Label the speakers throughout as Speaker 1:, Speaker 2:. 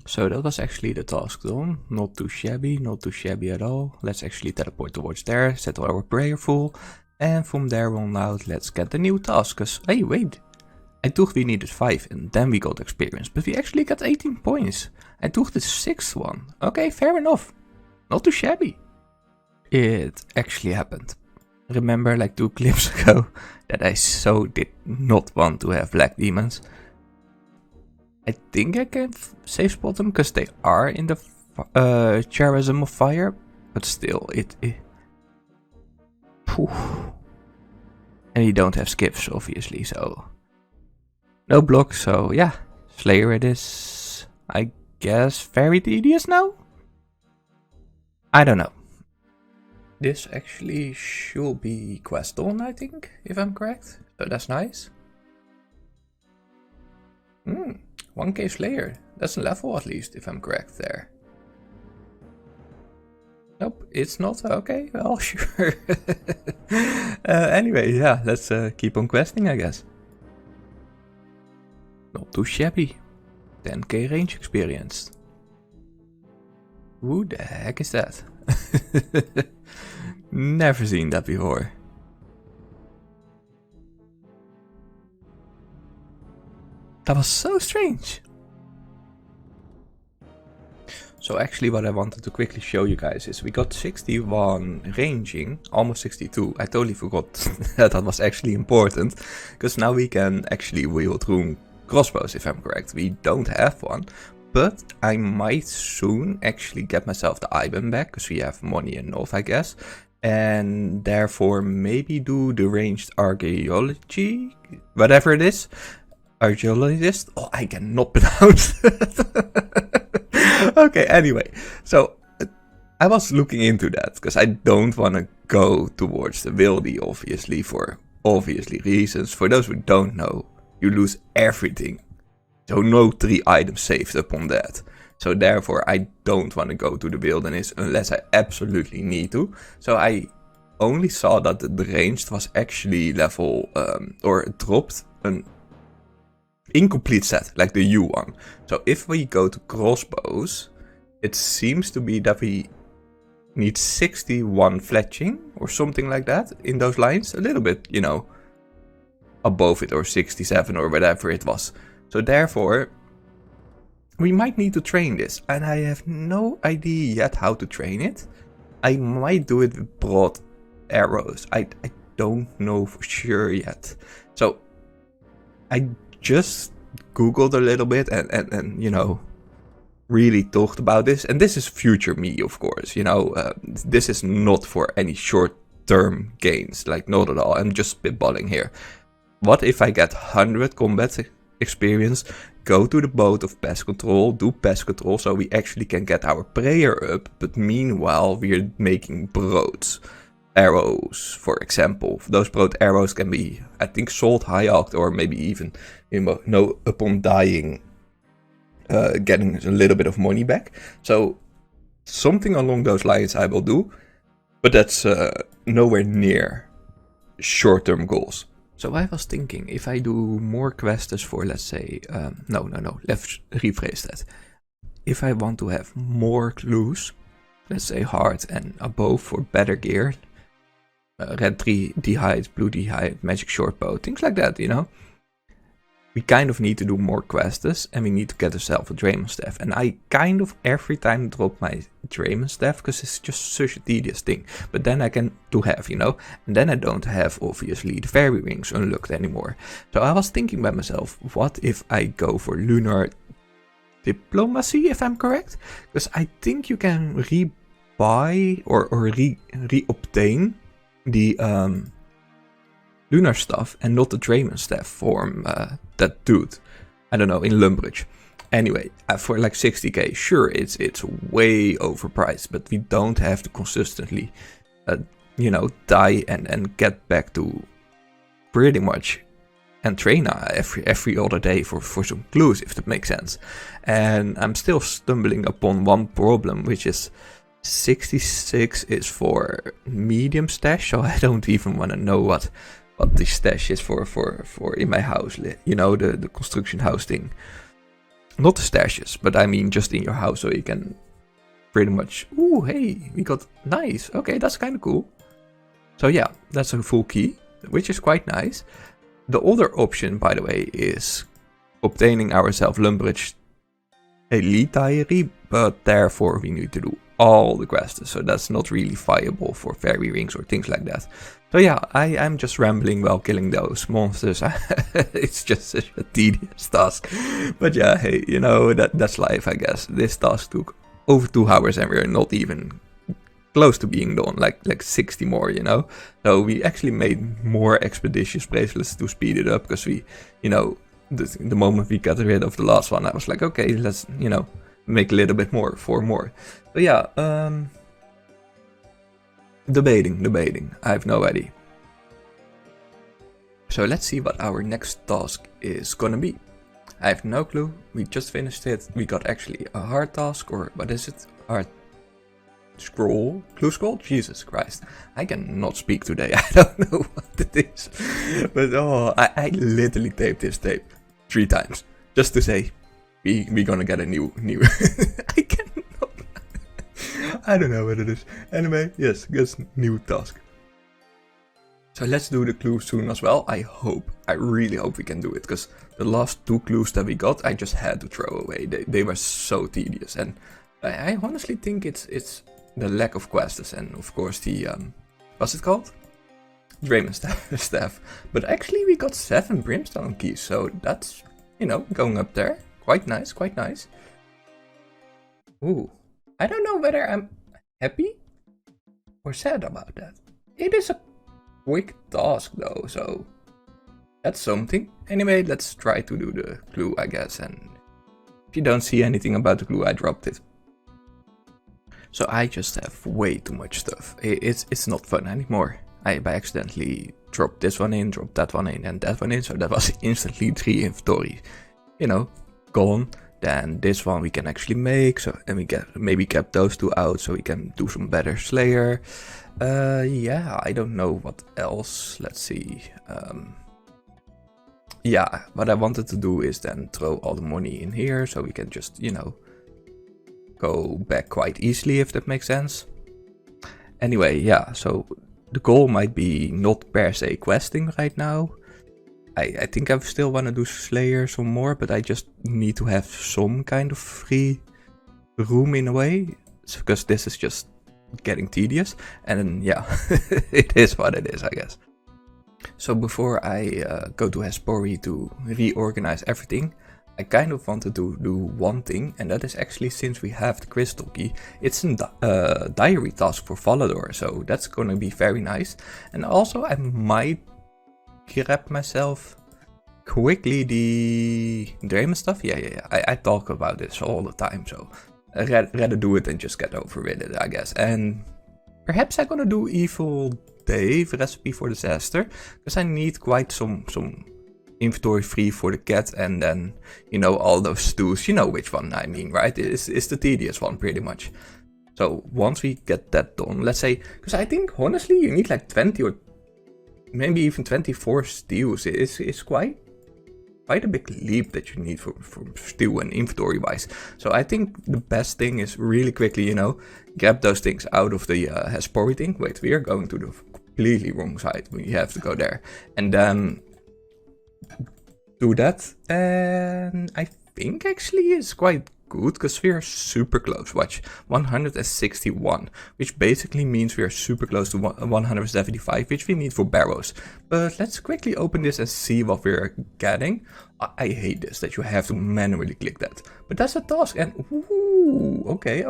Speaker 1: So that was actually the task done. Not too shabby at all. Let's actually teleport towards there, set our prayer full, and from there on out, let's get the new task. Cause, hey, wait. I thought we needed 5 and then we got experience, but we actually got 18 points. I took the 6th one. Okay, fair enough. Not too shabby. It actually happened. Remember like 2 clips ago that I so did not want to have black demons. I think I can safe spot them because they are in the Cherasm of Fire, but still, it and you don't have skips, obviously, so no block. So yeah, Slayer it is. I guess very tedious now. I don't know. This actually should be quest on, I think, if I'm correct. So that's nice. 1k Slayer. That's a level at least, if I'm correct there. Nope, it's not. Okay, well, sure. Anyway, yeah, let's keep on questing, I guess. Not too shabby. 10k range experience. Who the heck is that? Never seen that before. That was so strange. So actually what I wanted to quickly show you guys is we got 61 ranging, almost 62. I totally forgot that was actually important. Because now we can actually wield rune crossbows, if I'm correct. We don't have one. But I might soon actually get myself the UIM back, because we have money enough, I guess. And therefore maybe do the ranged archaeology, whatever it is. Archaeologist? Oh, I cannot pronounce it. Okay, anyway. So I was looking into that, because I don't want to go towards the wildy, obviously, for obviously reasons. For those who don't know, you lose everything. So no 3 items saved upon that. So therefore I don't want to go to the wilderness unless I absolutely need to. So I only saw that the ranged was actually level, or dropped an incomplete set, like the U one. So if we go to crossbows, it seems to be that we need 61 fletching or something like that in those lines. A little bit, you know, above it, or 67 or whatever it was. So therefore, we might need to train this, and I have no idea yet how to train it. I might do it with broad arrows. I don't know for sure yet. So I just googled a little bit and you know, really talked about this. And this is future me, of course. You know, this is not for any short-term gains, like not at all. I'm just spitballing here. What if I get 100 combat experience, go to the boat of pest control, do pest control so we actually can get our prayer up, but meanwhile we're making broads. Arrows, for example. Those broad arrows can be, I think, sold high octa, or maybe even, you know, upon dying, getting a little bit of money back. So something along those lines I will do, but that's nowhere near short-term goals. So I was thinking, if I do more quests for, let's say, no, let's rephrase that. If I want to have more clues, let's say hard and above for better gear, red 3 d'hide, blue d'hide, magic shortbow, things like that, you know. We kind of need to do more quests, and we need to get ourselves a Draymond staff. And I kind of every time drop my Draymond staff, because it's just such a tedious thing. But then I can have, you know, and then I don't have, obviously, the fairy rings unlocked anymore. So I was thinking by myself, what if I go for lunar diplomacy, if I'm correct? Because I think you can re-buy or re-obtain the lunar stuff and not the Draymond staff from that dude. I don't know, in Lumbridge. Anyway, for like 60k, sure, it's way overpriced, but we don't have to consistently, you know, die and get back to pretty much Entraina every other day for some clues, if that makes sense. And I'm still stumbling upon one problem, which is 66 is for medium stash, so I don't even want to know what the stash is for in my house, you know, the construction house thing. Not the stashes, but I mean just in your house, so you can pretty much... Ooh, hey, we got... Nice. Okay, that's kind of cool. So yeah, that's a full key, which is quite nice. The other option, by the way, is obtaining ourselves Lumbridge Elite Diary, but therefore we need to do all the quests, so that's not really viable for fairy rings or things like that. So yeah, I'm just rambling while killing those monsters. It's just such a tedious task. But yeah, hey, you know, that's life, I guess. This task took over 2 hours and we're not even close to being done, like 60 more, you know. So we actually made more expeditious bracelets to speed it up, because we, you know, the moment we got rid of the last one, I was like, okay, let's, you know, make a little bit more, 4 more. So yeah, debating, I have no idea. So let's see what our next task is gonna be. I have no clue, we just finished it. We got actually a hard task, or what is it? Hard scroll? Clue scroll? Jesus Christ. I cannot speak today, I don't know what it is. But oh, I literally taped this tape 3 times, just to say, we're gonna get a new I cannot. I don't know what it is. Anyway, yes, guess new task. So let's do the clues soon as well. I really hope we can do it, because the last 2 clues that we got, I just had to throw away. They were so tedious, and I honestly think it's the lack of quests, and of course the, what's it called? Draymond staff. But actually we got 7 brimstone keys, so that's, you know, going up there. Quite nice, quite nice. Ooh, I don't know whether I'm happy or sad about that. It is a quick task though, so that's something. Anyway, let's try to do the clue, I guess, and if you don't see anything about the clue, I dropped it. So I just have way too much stuff. It's not fun anymore. I accidentally dropped this one in, dropped that one in, and that one in, so that was instantly 3 inventory, you know, gone. Then this one we can actually make, so, and we maybe kept those 2 out so we can do some better Slayer. Yeah, I don't know what else. Let's see. Yeah, what I wanted to do is then throw all the money in here so we can just, you know, go back quite easily, if that makes sense. Anyway, yeah, so the goal might be not per se questing right now. I think I still want to do Slayer some more, but I just need to have some kind of free room in a way, because this is just getting tedious. And then, yeah, it is what it is, I guess. So before I go to s1e17 to reorganize everything, I kind of wanted to do one thing, and that is actually, since we have the crystal key, it's a diary task for Valador, so that's gonna be very nice. And also I might grab myself quickly the Draymond stuff. Yeah. I talk about this all the time, so I'd rather do it and just get over with it, I guess. And perhaps I'm gonna do Evil Dave recipe for disaster, because I need quite some inventory free for the cat, and then, you know, all those stews, you know which one I mean, right? It's the tedious one, pretty much. So once we get that done, let's say, because I think honestly you need like 20 or maybe even 24 stews. It's quite a big leap that you need for stew and inventory wise. So I think the best thing is really quickly, you know, grab those things out of the s1e17 thing. Wait, we are going to the completely wrong side. We have to go there, and then do that. And I think actually it's quite good, because we are super close. Watch, 161, which basically means we are super close to 175, which we need for barrows. But let's quickly open this and see what we're getting. I hate this, that you have to manually click that, but that's a task. And ooh, okay.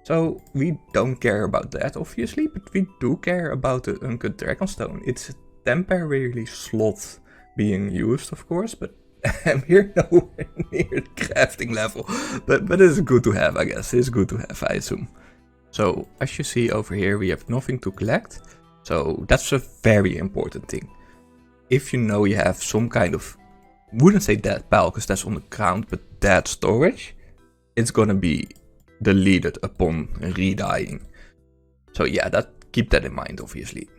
Speaker 1: So we don't care about that, obviously, but we do care about the uncut dragonstone. It's a temporarily slot being used, of course, but we're nowhere near the crafting level. But it's good to have, I guess. It's good to have, I assume. So as you see over here, we have nothing to collect. So that's a very important thing. If you know you have some kind of, wouldn't say dead pile, because that's on the ground, but dead storage, it's gonna be deleted upon redying. So yeah, keep that in mind, obviously.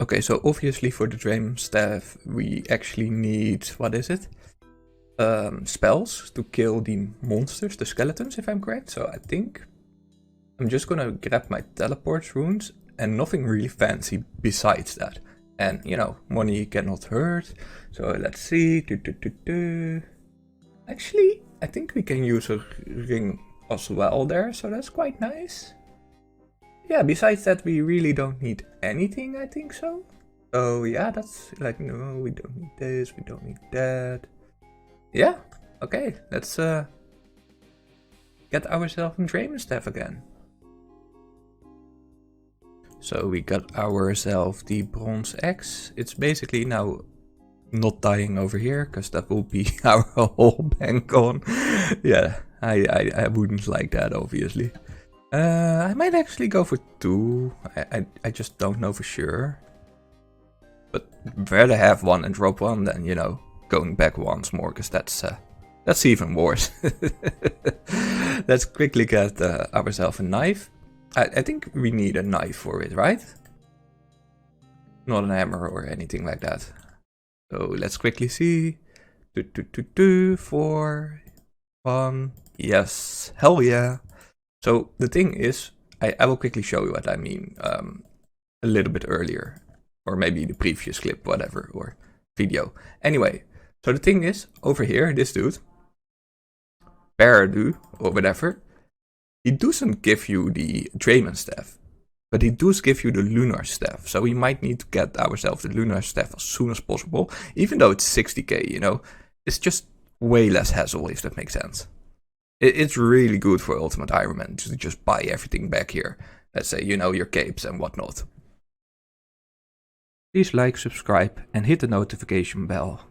Speaker 1: Okay, so obviously for the Draymond staff, we actually need, what is it? spells to kill the monsters, the skeletons, if I'm correct. So I think I'm just gonna grab my teleport runes and nothing really fancy besides that. And, you know, money cannot hurt. So let's see. Actually, I think we can use a ring as well there, so that's quite nice. Yeah, besides that, we really don't need anything, I think so. So yeah, that's like, no, we don't need this, we don't need that. Yeah, okay, let's get ourselves a Draven Staff again. So we got ourselves the Bronze Axe. It's basically now not dying over here, because that will be our whole bank on. Yeah, I wouldn't like that, obviously. I might actually go for 2. I just don't know for sure. But rather have 1 and drop 1 than, you know, going back once more, because that's even worse. Let's quickly get ourselves a knife. I think we need a knife for it, right? Not an hammer or anything like that. So let's quickly see. 2, 4, 1. Yes, hell yeah. So the thing is, I will quickly show you what I mean a little bit earlier. Or maybe the previous clip, whatever, or video. Anyway, so the thing is, over here, this dude, Baradu, or whatever, he doesn't give you the Draven Staff, but he does give you the Lunar Staff. So we might need to get ourselves the Lunar Staff as soon as possible, even though it's 60k, you know. It's just way less hassle, if that makes sense. It's really good for Ultimate Iron Man to just buy everything back here. Let's say, you know, your capes and whatnot. Please like, subscribe and hit the notification bell.